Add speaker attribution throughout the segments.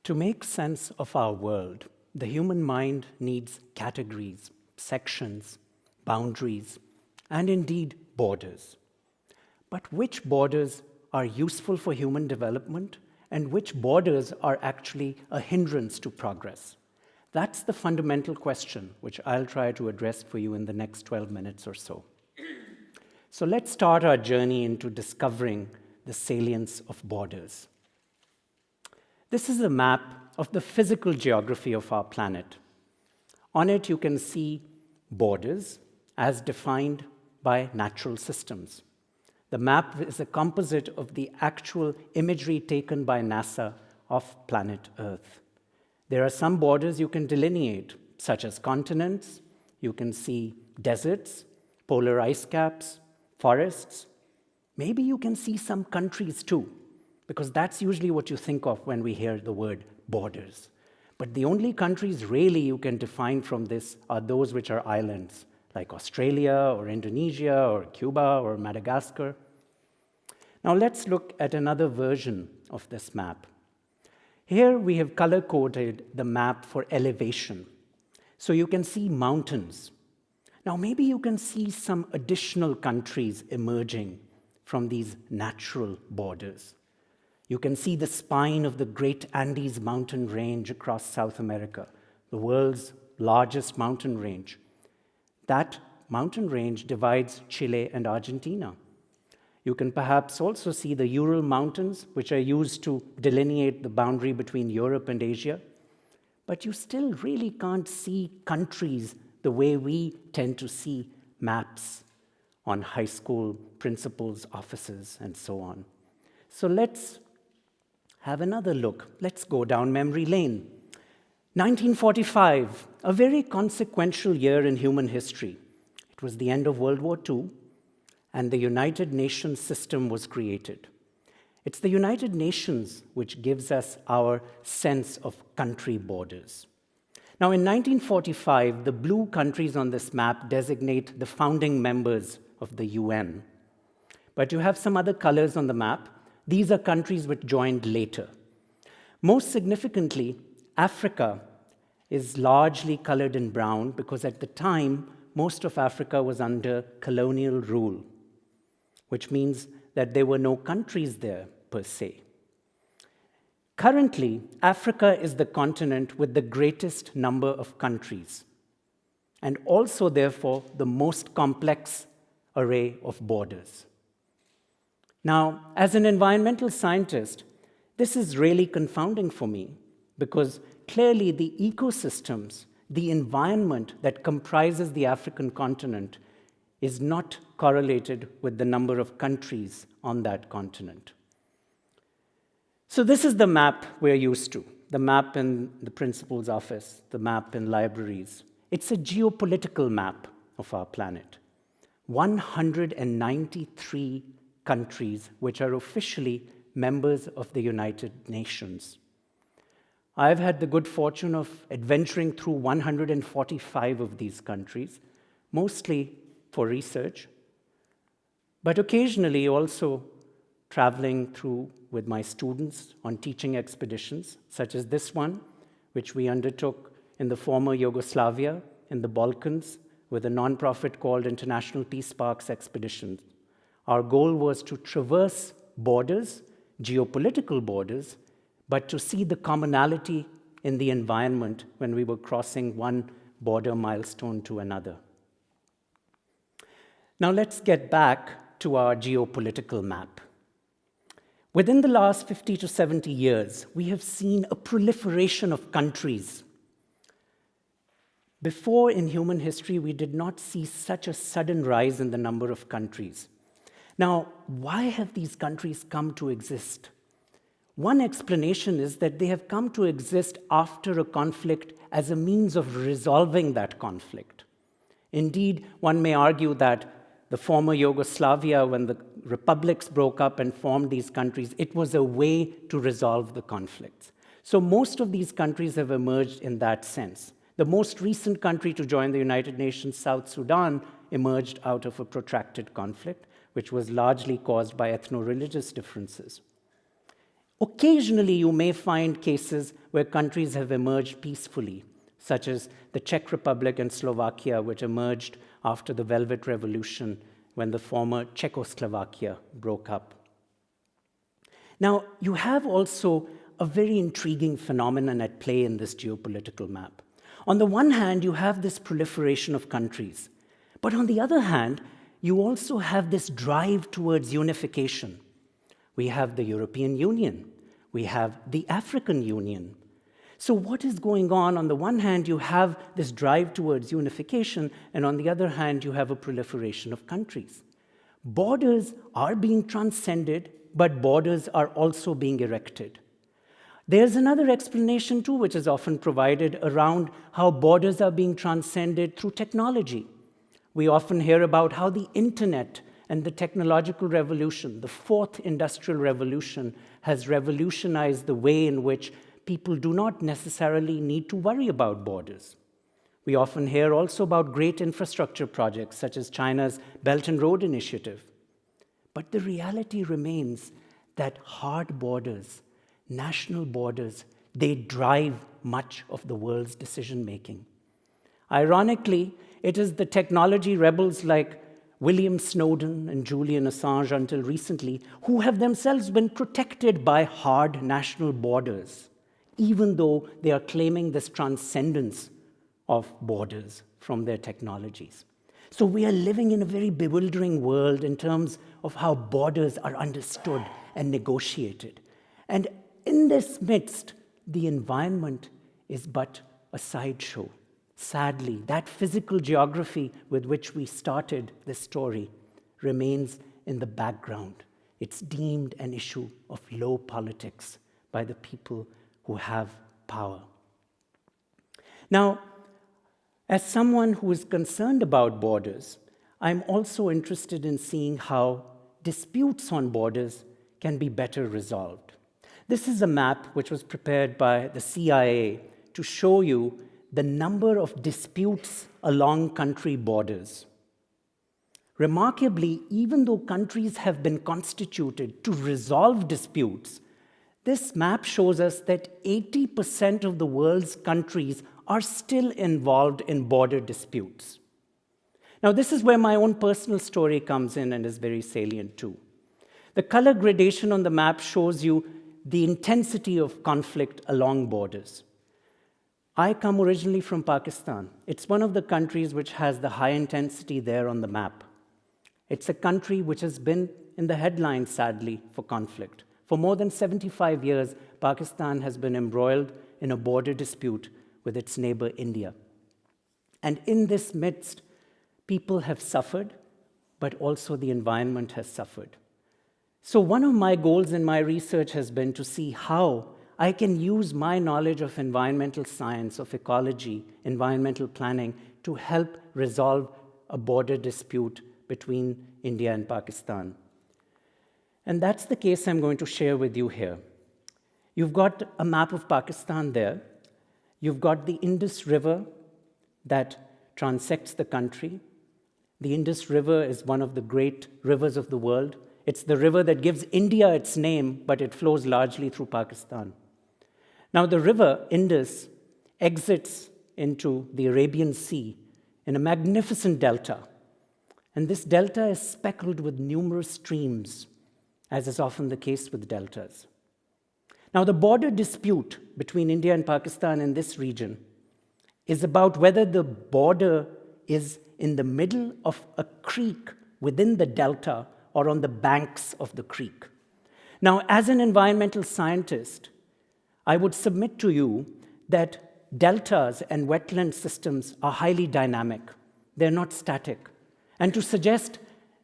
Speaker 1: To make sense of our world, the human mind needs categories, sections, boundaries, and indeed borders. But which borders are useful for human development and which borders are actually a hindrance to progress? That's the fundamental question which I'll try to address for you in the next 12 minutes or so. So let's start our journey into discovering the salience of borders. This is a map of the physical geography of our planet. On it, you can see borders as defined by natural systems. The map is a composite of the actual imagery taken by NASA of planet Earth. There are some borders you can delineate, such as continents. You can see deserts, polar ice caps, forests. Maybe you can see some countries too, because that's usually what you think of when we hear the word borders. But the only countries really you can define from this are those which are islands, like Australia or Indonesia or Cuba or Madagascar. Now let's look at another version of this map. Here we have color-coded the map for elevation. So you can see mountains. Now maybe you can see some additional countries emerging from these natural borders. You can see the spine of the Great Andes mountain range across South America, the world's largest mountain range. That mountain range divides Chile and Argentina. You can perhaps also see the Ural Mountains, which are used to delineate the boundary between Europe and Asia. But you still really can't see countries the way we tend to see maps on high school principals' offices and so on. So let's have another look. Let's go down memory lane. 1945, a very consequential year in human history. It was the end of World War II, and the United Nations system was created. It's the United Nations which gives us our sense of country borders. Now, in 1945, the blue countries on this map designate the founding members of the UN. But you have some other colors on the map. These are countries which joined later. Most significantly, Africa is largely colored in brown because at the time, most of Africa was under colonial rule, which means that there were no countries there per se. Currently, Africa is the continent with the greatest number of countries, and also, therefore, the most complex array of borders. Now, as an environmental scientist, this is really confounding for me because clearly the ecosystems, the environment that comprises the African continent is not correlated with the number of countries on that continent. So this is the map we're used to, the map in the principal's office, the map in libraries. It's a geopolitical map of our planet. 193 countries which are officially members of the United Nations. I've had the good fortune of adventuring through 145 of these countries, mostly for research, but occasionally also traveling through with my students on teaching expeditions, such as this one, which we undertook in the former Yugoslavia, in the Balkans, with a nonprofit called International Peace Parks Expeditions. Our goal was to traverse borders, geopolitical borders, but to see the commonality in the environment when we were crossing one border milestone to another. Now let's get back to our geopolitical map. Within the last 50 to 70 years, we have seen a proliferation of countries. Before in human history, we did not see such a sudden rise in the number of countries. Now, why have these countries come to exist? One explanation is that they have come to exist after a conflict as a means of resolving that conflict. Indeed, one may argue that the former Yugoslavia, when the republics broke up and formed these countries, it was a way to resolve the conflicts. So most of these countries have emerged in that sense. The most recent country to join the United Nations, South Sudan, emerged out of a protracted conflict, which was largely caused by ethno-religious differences. Occasionally, you may find cases where countries have emerged peacefully, such as the Czech Republic and Slovakia, which emerged after the Velvet Revolution when the former Czechoslovakia broke up. Now, you have also a very intriguing phenomenon at play in this geopolitical map. On the one hand, you have this proliferation of countries, but on the other hand, you also have this drive towards unification. We have the European Union. We have the African Union. So what is going on? On the one hand, you have this drive towards unification, and on the other hand, you have a proliferation of countries. Borders are being transcended, but borders are also being erected. There's another explanation too, which is often provided around how borders are being transcended through technology. We often hear about how the internet and the technological revolution, the fourth industrial revolution, has revolutionized the way in which people do not necessarily need to worry about borders. We often hear also about great infrastructure projects, such as China's Belt and Road Initiative. But the reality remains that hard borders, national borders, they drive much of the world's decision-making. Ironically, it is the technology rebels like William Snowden and Julian Assange until recently who have themselves been protected by hard national borders, even though they are claiming this transcendence of borders from their technologies. So we are living in a very bewildering world in terms of how borders are understood and negotiated. And in this midst, the environment is but a sideshow. Sadly, that physical geography with which we started this story remains in the background. It's deemed an issue of low politics by the people who have power. Now, as someone who is concerned about borders, I'm also interested in seeing how disputes on borders can be better resolved. This is a map which was prepared by the CIA to show you the number of disputes along country borders. Remarkably, even though countries have been constituted to resolve disputes, this map shows us that 80% of the world's countries are still involved in border disputes. Now, this is where my own personal story comes in and is very salient too. The color gradation on the map shows you the intensity of conflict along borders. I come originally from Pakistan. It's one of the countries which has the high intensity there on the map. It's a country which has been in the headlines, sadly, for conflict. For more than 75 years, Pakistan has been embroiled in a border dispute with its neighbor, India. And in this midst, people have suffered, but also the environment has suffered. So one of my goals in my research has been to see how I can use my knowledge of environmental science, of ecology, environmental planning, to help resolve a border dispute between India and Pakistan. And that's the case I'm going to share with you here. You've got a map of Pakistan there. You've got the Indus River that transects the country. The Indus River is one of the great rivers of the world. It's the river that gives India its name, but it flows largely through Pakistan. Now, the river Indus exits into the Arabian Sea in a magnificent delta. And this delta is speckled with numerous streams, as is often the case with deltas. Now, the border dispute between India and Pakistan in this region is about whether the border is in the middle of a creek within the delta or on the banks of the creek. Now, as an environmental scientist, I would submit to you that deltas and wetland systems are highly dynamic. They're not static. And to suggest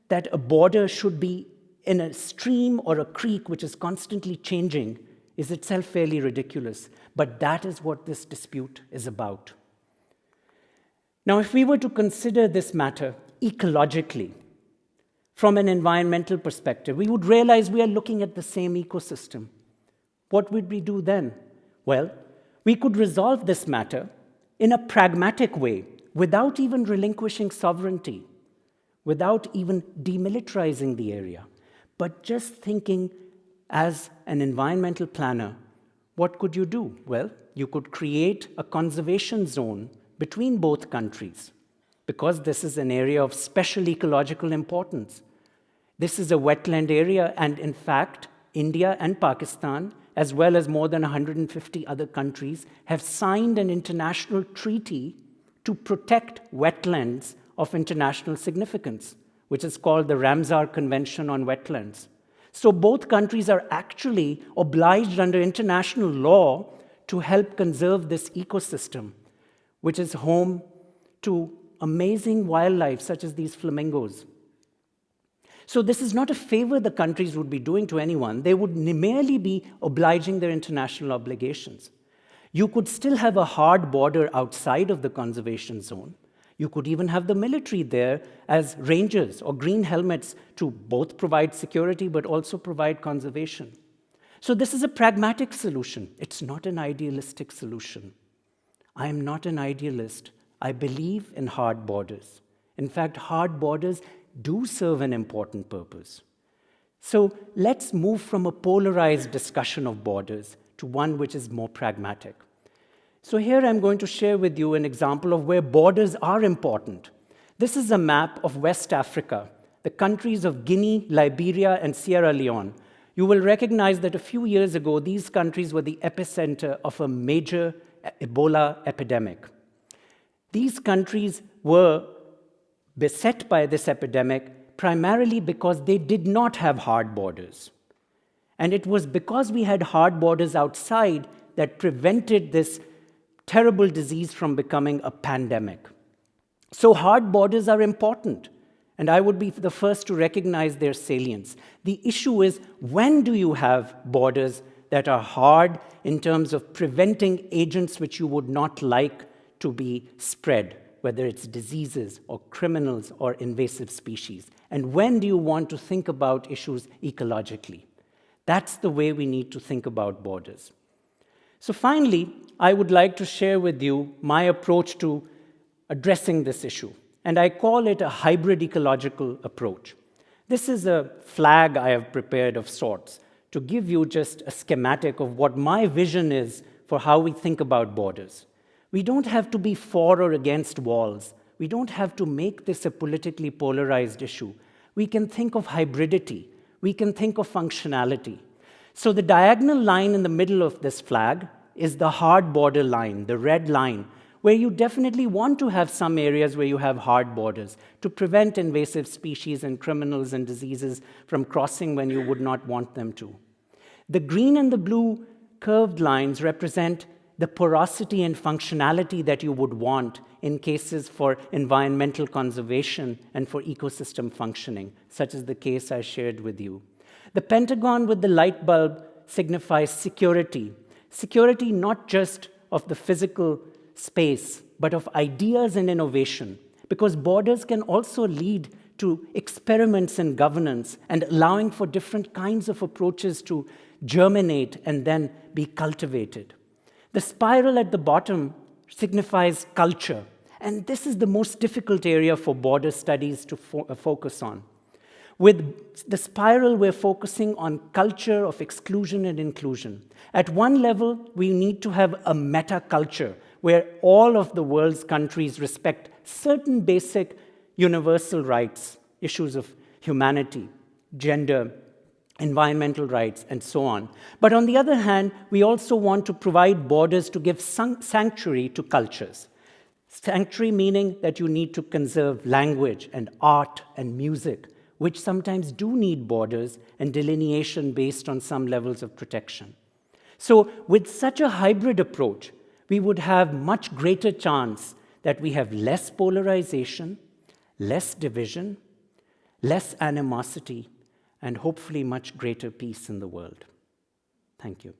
Speaker 1: that a border should be in a stream or a creek which is constantly changing is itself fairly ridiculous. But that is what this dispute is about. Now, if we were to consider this matter ecologically, from an environmental perspective, we would realize we are looking at the same ecosystem. What would we do then? Well, we could resolve this matter in a pragmatic way without even relinquishing sovereignty, without even demilitarizing the area, but just thinking as an environmental planner, what could you do? Well, you could create a conservation zone between both countries, because this is an area of special ecological importance. This is a wetland area, and in fact, India and Pakistan, as well as more than 150 other countries, have signed an international treaty to protect wetlands of international significance, which is called the Ramsar Convention on Wetlands. So both countries are actually obliged under international law to help conserve this ecosystem, which is home to amazing wildlife such as these flamingos. So this is not a favor the countries would be doing to anyone. They would merely be obliging their international obligations. You could still have a hard border outside of the conservation zone. You could even have the military there as rangers or green helmets to both provide security but also provide conservation. So this is a pragmatic solution. It's not an idealistic solution. I am not an idealist. I believe in hard borders. In fact, hard borders do serve an important purpose. So let's move from a polarized discussion of borders to one which is more pragmatic. So here I'm going to share with you an example of where borders are important. This is a map of West Africa, the countries of Guinea, Liberia, and Sierra Leone. You will recognize that a few years ago, these countries were the epicenter of a major Ebola epidemic. These countries were beset by this epidemic primarily because they did not have hard borders. And it was because we had hard borders outside that prevented this terrible disease from becoming a pandemic. So hard borders are important, and I would be the first to recognize their salience. The issue is, when do you have borders that are hard in terms of preventing agents which you would not like to be spread, whether it's diseases or criminals or invasive species? And when do you want to think about issues ecologically? That's the way we need to think about borders. So finally, I would like to share with you my approach to addressing this issue, and I call it a hybrid ecological approach. This is a flag I have prepared of sorts to give you just a schematic of what my vision is for how we think about borders. We don't have to be for or against walls. We don't have to make this a politically polarized issue. We can think of hybridity. We can think of functionality. So the diagonal line in the middle of this flag is the hard border line, the red line, where you definitely want to have some areas where you have hard borders to prevent invasive species and criminals and diseases from crossing when you would not want them to. The green and the blue curved lines represent the porosity and functionality that you would want in cases for environmental conservation and for ecosystem functioning, such as the case I shared with you. The pentagon with the light bulb signifies security. Security not just of the physical space, but of ideas and innovation, because borders can also lead to experiments in governance and allowing for different kinds of approaches to germinate and then be cultivated. The spiral at the bottom signifies culture, and this is the most difficult area for border studies to focus on. With the spiral, we're focusing on culture of exclusion and inclusion. At one level, we need to have a meta-culture where all of the world's countries respect certain basic universal rights, issues of humanity, gender, environmental rights, and so on. But on the other hand, we also want to provide borders to give sanctuary to cultures. Sanctuary meaning that you need to conserve language and art and music, which sometimes do need borders and delineation based on some levels of protection. So with such a hybrid approach, we would have much greater chance that we have less polarization, less division, less animosity, and hopefully much greater peace in the world. Thank you.